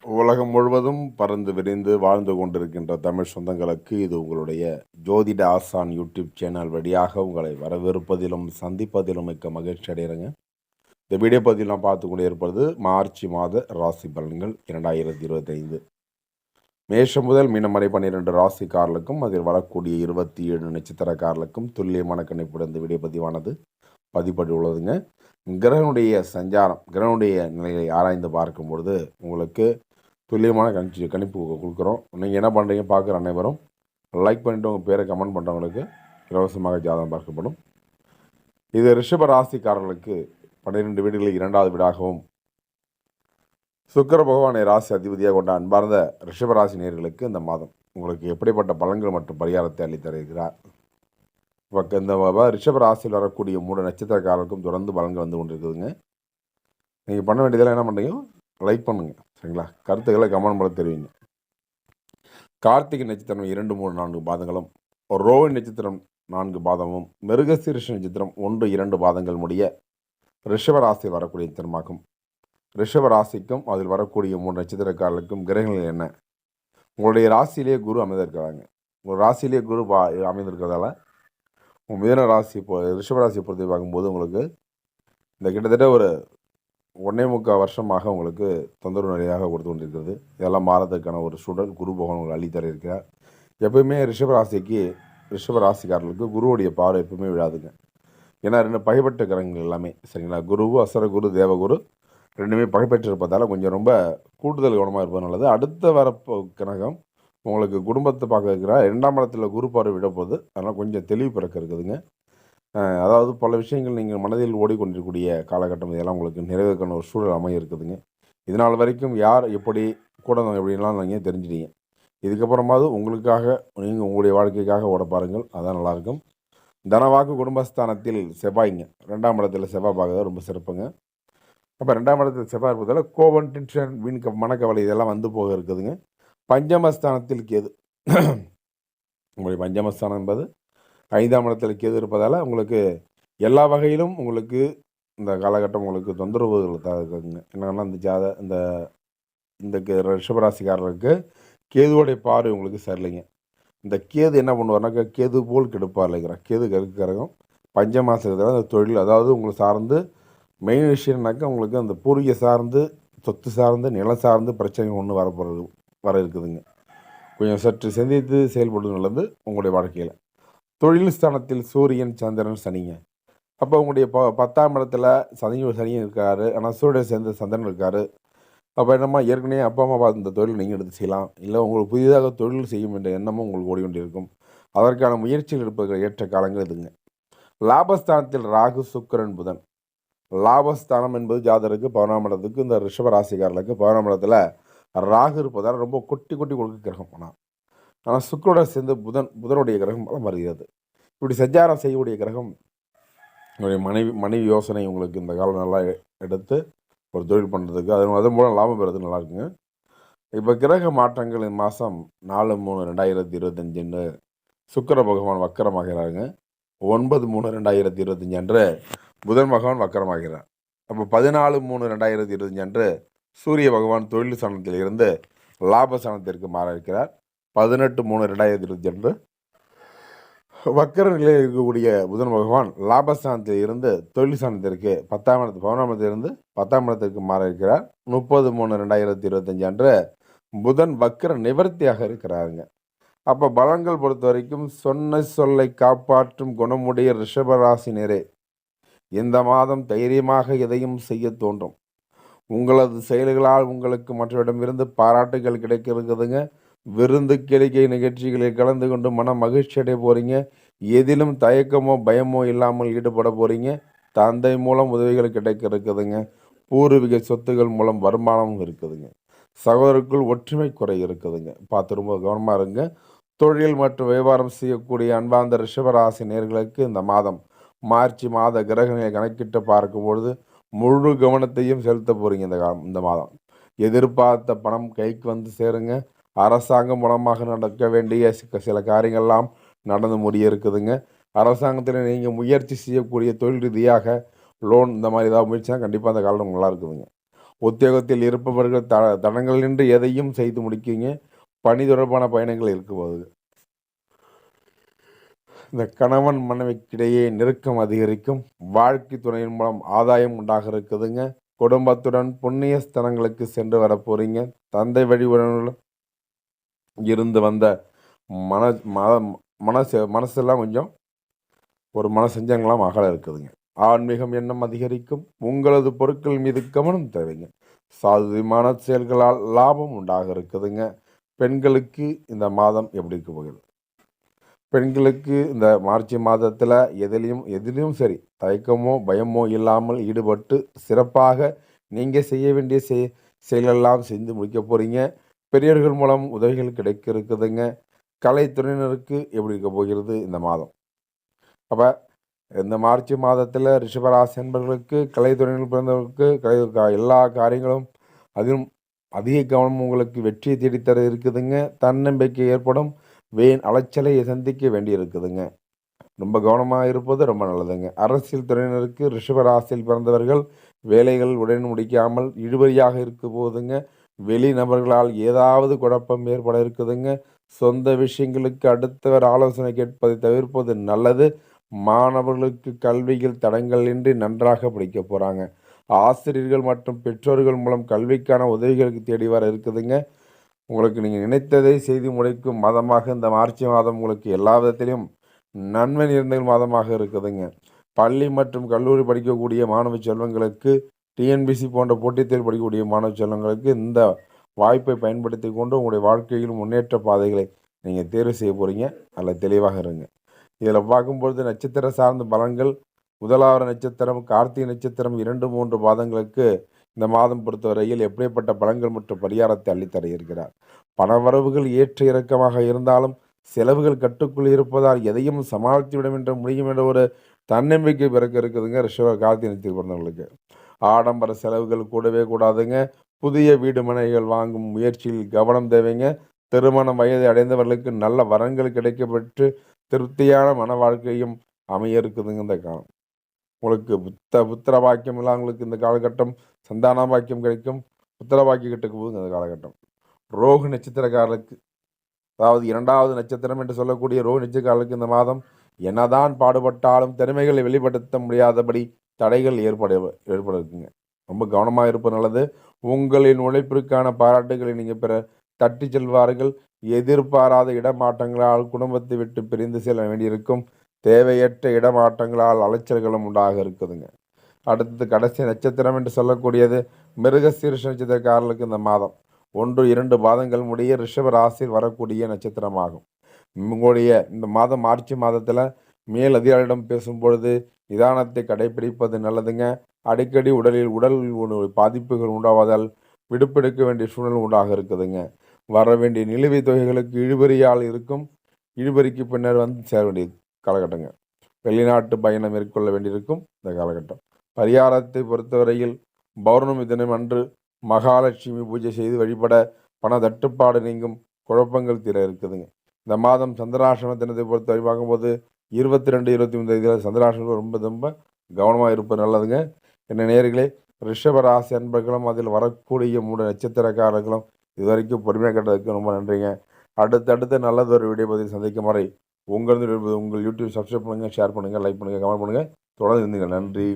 உலகம் முழுவதும் பறந்து விரிந்து வாழ்ந்து கொண்டிருக்கின்ற தமிழ் சொந்தங்களுக்கு இது உங்களுடைய ஜோதிட ஆசான் யூடியூப் சேனல் வழியாக உங்களை வரவேற்பதிலும் சந்திப்பதிலும் மிக்க மகிழ்ச்சி அடைகிறேங்க. இந்த வீடியோ பதிவில் நான் பார்த்து கொண்டே இருப்பது மார்ச் மாத ராசி பலன்கள் 2025. மேஷம் முதல் மீனம் வரை 12 ராசிக்காரர்களுக்கும் அதில் வரக்கூடிய 27 நட்சத்திரக்காரர்களுக்கும் துல்லியமான கணிப்புடன் இந்த வீடியோ பதிவானது பதிப்படி உள்ளதுங்க. கிரகனுடைய சஞ்சாரம், கிரகனுடைய நிலையை ஆராய்ந்து பார்க்கும்பொழுது உங்களுக்கு துல்லியமான கணிப்பு கொடுக்குறோம். நீங்கள் என்ன பண்ணுறீங்க பார்க்குற அனைவரும் லைக் பண்ணிவிட்டு உங்கள் பேரை கமெண்ட் பண்ணுறவங்களுக்கு இலவசமாக ஜாதகம் பார்க்கப்படும். இது ரிஷப ராசிக்காரர்களுக்கு 12 வீடுகளில் 2வது வீடாகவும் சுக்கிர பகவானை ராசி அதிபதியாக கொண்ட அன்பார்ந்த ரிஷபராசி நேயர்களுக்கு இந்த மாதம் உங்களுக்கு எப்படிப்பட்ட பலன்கள் மற்றும் பரிகாரத்தை அளித்தருகிறார். இப்போ இந்த ரிஷப ராசியில் வரக்கூடிய 3 நட்சத்திரக்காரர்களுக்கும் தொடர்ந்து பலன்கள் வந்து கொண்டிருக்குதுங்க. நீங்கள் பண்ண வேண்டியதெல்லாம் என்ன பண்ணுறீங்க, லைக் பண்ணுங்கள், சரிங்களா? கருத்துக்களை கமெண்ட் பண்ண தெரிவிங்க. கார்த்திகை நட்சத்திரம் 2, 3, 4 பாதங்களும், ரோஹிணி நட்சத்திரம் 4 பாதமும், மிருகசீரிஷ நட்சத்திரம் 1, 2 பாதங்கள் முடிய ரிஷபராசியில் வரக்கூடிய நட்சத்திரமாகும். ரிஷபராசிக்கும் அதில் வரக்கூடிய 3 நட்சத்திரக்காரர்களுக்கும் கிரகங்கள் என்ன? உங்களுடைய ராசியிலேயே குரு அமைந்திருக்கிறாங்க. உங்கள் ராசியிலேயே குரு அமைந்திருக்கிறதால உங்கள் மிதன ராசி ரிஷபராசியை பொறுத்து பார்க்கும்போது உங்களுக்கு இந்த கிட்டத்தட்ட ஒரு 1.25 வருஷமாக உங்களுக்கு தொந்தரவு நிறையாக கொடுத்து கொண்டிருக்கிறது. இதெல்லாம் மாறதுக்கான ஒரு சூழல் குரு பகவான் உங்களுக்கு அள்ளித்தர இருக்கிறார். எப்பயுமே ரிஷபராசிக்காரர்களுக்கு குருவுடைய பார்வை எப்பவுமே விழாதுங்க. ஏன்னா 2 பகைப்பட்ட கிரகங்கள் எல்லாமே, சரிங்களா? குருவும் அசர குரு தேவகுரு ரெண்டுமே பகைப்பற்று இருப்பதால் கொஞ்சம் ரொம்ப கூடுதல் கவனமாக இருப்பது நல்லது. அடுத்த வர கிரகம் உங்களுக்கு குடும்பத்தை பார்க்க இருக்கிற 2ஆம் இடத்துல குரு பார்வை விடப்போகுது. அதனால் கொஞ்சம் தெளிவு பிறக்க இருக்குதுங்க. அதாவது பல விஷயங்கள் நீங்கள் மனதில் ஓடிக்கொண்டிருக்கக்கூடிய காலகட்டம் இதெல்லாம் உங்களுக்கு நிறைவேற்கான ஒரு சூழல் அமைய இருக்குதுங்க. இதனால் வரைக்கும் யார் எப்படி கூட எப்படின்லாம் நீங்கள் தெரிஞ்சிட்டீங்க. இதுக்கப்புறமாவது உங்களுக்காக நீங்கள் உங்களுடைய வாழ்க்கைக்காக ஓட பாருங்கள், அதான் நல்லாயிருக்கும். தனவாக்கு குடும்பஸ்தானத்தில் செவ்வாய்ங்க, 2ஆம் இடத்துல செவ்வாய் பார்க்குறது ரொம்ப சிறப்புங்க. அப்போ 2ஆம் இடத்துல செவ்வாய் இருப்பதால் கோபம், டென்ஷன், மனக்கவலை இதெல்லாம் வந்து போக இருக்குதுங்க. பஞ்சமஸ்தானத்தில் கேது, உங்களுடைய பஞ்சமஸ்தானம் என்பது 5ஆம் இடத்துல கேது இருப்பதால் உங்களுக்கு எல்லா வகையிலும் உங்களுக்கு இந்த காலகட்டம் உங்களுக்கு தொந்தரவுகள் தான் இருக்குதுங்க. என்னன்னா இந்த ரிஷபராசிக்காரருக்கு கேதுவோடைய பார்வை உங்களுக்கு சரியில்லைங்க. இந்த கேது என்ன பண்ணுவார்னாக்கா கேது போல் கெடுப்பார் இல்லைங்கிறார். கேது கருக்கரகம் பஞ்சமாசத்தில் அந்த தொழில், அதாவது உங்களை சார்ந்து மெயின் விஷயம்னாக்கா உங்களுக்கு அந்த பூர்வீக சார்ந்து, சொத்து சார்ந்து, நிலம் சார்ந்து பிரச்சனை ஒன்று வர இருக்குதுங்க. கொஞ்சம் சற்று சிந்தித்து செயல்படுவது நல்லது உங்களுடைய வாழ்க்கையில். தொழில் ஸ்தானத்தில் சூரியன், சந்திரன், சனிங்க. அப்போ உங்களுடைய 10ஆம் இடத்துல சனியும் இருக்காரு, ஆனால் சூரியன் சேர்ந்து சந்திரன் இருக்காரு. அப்போ என்னம்மா ஏற்கனவே அப்பா அம்மா பார்த்து இந்த தொழில் நீங்கள் எடுத்து செய்யலாம், இல்லை உங்களுக்கு புதிதாக தொழில் செய்யும் என்ற எண்ணமும் உங்களுக்கு ஓடிக்கொண்டிருக்கும். அதற்கான முயற்சியில் இருப்பது ஏற்ற காலங்கள் இதுங்க. லாபஸ்தானத்தில் ராகு, சுக்கிரன், புதன். லாபஸ்தானம் என்பது ஜாதகருக்கு 11ஆம் இடத்துக்கு இந்த ரிஷபராசிக்காரர்களுக்கு 11ஆம் இடத்துல ராகு இருப்பதால் ரொம்ப கொட்டி கொடுக்க கிரகம். ஆனால் சுக்கிரோட சேர்ந்து புதனுடைய கிரகம் பலம் வருகிறது. இப்படி சஞ்சாரம் செய்யக்கூடிய கிரகம் உங்களுடைய மனைவி யோசனை உங்களுக்கு இந்த காலம் நல்லா எடுத்து ஒரு தொழில் பண்ணுறதுக்கு அதன் மூலம் லாபம் பெறுறது நல்லா இருக்குங்க. இப்போ கிரக மாற்றங்கள் இந்த மாதம் 4/3/2025 சுக்கிர பகவான் வக்கரமாகிறாருங்க. 9/3/2025 அன்று புதன் பகவான் வக்கரமாகிறார். அப்போ 14/3/2025 சூரிய பகவான் தொழில் ஸ்தானத்தில் இருந்து லாபஸ்தானத்திற்கு மாற இருக்கிறார். 18/3/2025 வக்கர நிலையில் இருக்கக்கூடிய புதன் பகவான் லாபஸ்தானத்தில் இருந்து தொழில் ஸ்தானத்திற்கு 11ஆம் இடத்திலிருந்து 10ஆம் இடத்திற்கு மாற இருக்கிறார். 30/3/2025 அன்று புதன் வக்கர நிவர்த்தியாக இருக்கிறாருங்க. அப்போ பலன்கள் பொறுத்த வரைக்கும் சொன்ன சொல்லை காப்பாற்றும் குணமுடைய ரிஷபராசினரே இந்த மாதம் தைரியமாக எதையும் செய்ய தோன்றும். உங்களது செயல்களால் உங்களுக்கு மற்றவரிடமிருந்து பாராட்டுகள் கிடைக்க இருக்குதுங்க. விருந்து கேளிக்கை நிகழ்ச்சிகளில் கலந்து கொண்டு மன மகிழ்ச்சி அடைய போகிறீங்க. எதிலும் தயக்கமோ பயமோ இல்லாமல் ஈடுபட போகிறீங்க. தந்தை மூலம் உதவிகள் கிடைக்க இருக்குதுங்க. பூர்வீக சொத்துகள் மூலம் வருமானமும் இருக்குதுங்க. சகோதரருக்குள் ஒற்றுமை குறை இருக்குதுங்க. பார்த்து ரொம்ப கவனமாக இருங்க. தொழில் மற்றும் வியாபாரம் செய்யக்கூடிய அன்பார்ந்த ரிஷபராசி நேயர்களுக்கு இந்த மாதம் மார்ச் மாத கிரகங்களை கணக்கிட்டு பார்க்கும்பொழுது முழு கவனத்தையும் செலுத்த போகிறீங்க. இந்த மாதம் எதிர்பார்த்த பணம் கைக்கு வந்து சேருங்க. அரசாங்கம் மூலமாக நடக்க வேண்டிய சில காரியங்கள்லாம் நடந்து முடிய இருக்குதுங்க. அரசாங்கத்தில் நீங்கள் முயற்சி செய்யக்கூடிய தொழில் ரீதியாக லோன் இந்த மாதிரி ஏதாவது முயற்சினா கண்டிப்பாக அந்த காலம் நல்லா இருக்குதுங்க. உத்தியோகத்தில் இருப்பவர்கள் தடங்களின்றி எதையும் செய்து முடிக்குங்க. பணி தொடர்பான பயணங்கள் இருக்கும்போது இந்த கணவன் மனைவிக்கிடையே நெருக்கம் அதிகரிக்கும். வாழ்க்கை துணையின் மூலம் ஆதாயம் உண்டாக இருக்குதுங்க. குடும்பத்துடன் புண்ணிய ஸ்தலங்களுக்கு சென்று வர போறீங்க. தந்தை வழி உறவினர்கள் இருந்து வந்த மன மனசெல்லாம் கொஞ்சம் ஒரு மனசஞ்சங்களாம் அகல இருக்குதுங்க. ஆன்மீகம் எண்ணம் அதிகரிக்கும். உங்களது பொருட்கள் மீது கவனம் தேவைங்க. சாதுரியமான செயல்களால் லாபம் உண்டாக இருக்குதுங்க. பெண்களுக்கு இந்த மாதம் எப்படி இருக்க போகுது? பெண்களுக்கு இந்த மார்ச் மாதத்தில் எதிலையும் சரி தயக்கமோ பயமோ இல்லாமல் ஈடுபட்டு சிறப்பாக நீங்கள் செய்ய வேண்டிய செயலெல்லாம் செஞ்சு முடிக்க போகிறீங்க. பெரியவர்கள் மூலம் உதவிகள் கிடைக்க இருக்குதுங்க. கலைத்துறையினருக்கு எப்படி இருக்க போகிறது இந்த மாதம்? அப்போ இந்த மார்ச் மாதத்தில் ரிஷபராசி என்பவர்களுக்கு கலைத்துறையில் பிறந்தவர்களுக்கு எல்லா காரியங்களும் அதிலும் அதிக கவனம் உங்களுக்கு வெற்றியை தேடித்தர இருக்குதுங்க. தன்னம்பிக்கை ஏற்படும். அலைச்சலை சந்திக்க வேண்டி இருக்குதுங்க. ரொம்ப கவனமாக இருப்பது ரொம்ப நல்லதுங்க. அரசியல் துறையினருக்கு ரிஷபராசியில் பிறந்தவர்கள் வேலைகள் உடனே முடிக்காமல் இழுபறியாக இருக்க போதுங்க. வெளிநபர்களால் ஏதாவது குழப்பம் ஏற்பட இருக்குதுங்க. சொந்த விஷயங்களுக்கு அடுத்தவர் ஆலோசனை கேட்பதை தவிர்ப்பது நல்லது. மாணவர்களுக்கு கல்வியில் தடங்கள் இன்றி நன்றாக படிக்க போகிறாங்க. ஆசிரியர்கள் மற்றும் பெற்றோர்கள் மூலம் கல்விக்கான உதவிகளுக்கு தேடி வர இருக்குதுங்க. உங்களுக்கு நீங்கள் நினைத்ததை செய்து முடிக்கும் மாதமாக இந்த மார்ச் மாதம் உங்களுக்கு எல்லா விதத்திலையும் நன்மை நிறைந்த மாதமாக இருக்குதுங்க. பள்ளி மற்றும் கல்லூரி படிக்கக்கூடிய மாணவ செல்வங்களுக்கு, டிஎன்பிசி போன்ற போட்டித் தேர்வு படிக்கக்கூடிய மாணவ செல்வங்களுக்கு இந்த வாய்ப்பை பயன்படுத்தி கொண்டு உங்களுடைய வாழ்க்கையில் முன்னேற்ற பாதைகளை நீங்கள் தேர்வு செய்ய போகிறீங்க. அதில் தெளிவாக இருங்க. இதில் பார்க்கும்பொழுது நட்சத்திர சார்ந்த பலன்கள், முதலாவது நட்சத்திரம் கார்த்திகை நட்சத்திரம் 2-3 பாதங்களுக்கு இந்த மாதம் பொறுத்தவரையில் எப்படிப்பட்ட பலன்கள் மற்றும் பரிகாரத்தை அள்ளித்தர இருக்கிறார். பணவரவுகள் ஏற்ற இறக்கமாக இருந்தாலும் செலவுகள் கட்டுக்குள் இருப்பதால் எதையும் சமாளித்து விட முடியும் என்ற ஒரு தன்னம்பிக்கை பிறக்க இருக்குதுங்க. கார்த்திகை நட்சத்திரம் பிறந்தவர்களுக்கு ஆடம்பர செலவுகள் கூடவே கூடாதுங்க. புதிய வீடு மனைகள் வாங்கும் முயற்சியில் கவனம் தேவைங்க. திருமண வயதை அடைந்தவர்களுக்கு நல்ல வரன்கள் கிடைக்கப்பெற்று திருப்தியான மன வாழ்க்கையும் அமைய இருக்குதுங்க. இந்த காலம் உங்களுக்கு புத்திர பாக்கியம் இல்லாதவங்களுக்கு இந்த காலகட்டம் சந்தான பாக்கியம் கிடைக்கும். புத்திர பாக்கியம் கிட்டக்கு போகுது இந்த காலகட்டம். ரோஹி நட்சத்திரக்காரர்களுக்கு, அதாவது 2வது நட்சத்திரம் என்று சொல்லக்கூடிய ரோஹி நட்சத்திரக்காரர்களுக்கு இந்த மாதம் என்னதான் பாடுபட்டாலும் திறமைகளை வெளிப்படுத்த முடியாதபடி தடைகள் ஏற்பட இருக்குங்க. ரொம்ப கவனமாக இருப்பது நல்லது. உங்களின் உழைப்பிற்கான பாராட்டுகளை நீங்கள் பெற தட்டி செல்வார்கள். எதிர்பாராத இடமாற்றங்களால் குடும்பத்தை விட்டு பிரிந்து செல்ல வேண்டியிருக்கும். தேவையற்ற இடமாற்றங்களால் அலைச்சல்களும் உண்டாக இருக்குதுங்க. அடுத்தது கடைசி நட்சத்திரம் என்று சொல்லக்கூடியது மிருகசீரிஷ நட்சத்திரக்காரர்களுக்கு இந்த மாதம் 1-2 பாதங்கள் முடிய ரிஷப ராசியில் வரக்கூடிய நட்சத்திரமாகும். உங்களுடைய இந்த மாதம் மார்ச் மாதத்தில் மேல் அதிகாரியிடம் பேசும்பொழுது நிதானத்தை கடைபிடிப்பது நல்லதுங்க. அடிக்கடி உடல் பாதிப்புகள் உண்டாவதால் விடுப்பெடுக்க வேண்டிய சூழ்நிலை உண்டாக இருக்குதுங்க. வர வேண்டிய நிலுவைத் தொகைகளுக்கு இழுபறியால் இருக்கும். இழுபறிக்கு பின்னர் சேர வேண்டிய காலகட்டங்க. வெளிநாட்டு பயணம் மேற்கொள்ள வேண்டியிருக்கும் இந்த காலகட்டம். பரிகாரத்தை பொறுத்தவரையில் பௌர்ணமி தினம் அன்று மகாலட்சுமி பூஜை செய்து வழிபட பண தட்டுப்பாடு நீங்கும். குழப்பங்கள் தீர இருக்குதுங்க. இந்த மாதம் சந்திராசிரம தினத்தை பொறுத்தவரை பார்க்கும்போது 22-23 சந்திராசிரமம் ரொம்ப கவனமாக இருப்பது நல்லதுங்க. என்ன நேயர்களே, ரிஷபராசி அன்பர்களும் அதில் வரக்கூடிய 3 நட்சத்திரக்காரர்களும் இதுவரைக்கும் பொறுமையாக கேட்டதுக்கு ரொம்ப நன்றிங்க. அடுத்தடுத்த நல்லதொரு வீடியோ பதில் சந்திக்கும் வரை உங்கள் யூடியூப் சப்ஸ்கிரைப் பண்ணுங்கள், ஷேர் பண்ணுங்கள், லைக் பண்ணுங்கள், கமெண்ட் பண்ணுங்கள். தொடர்ந்து இருந்தீங்க. நன்றி.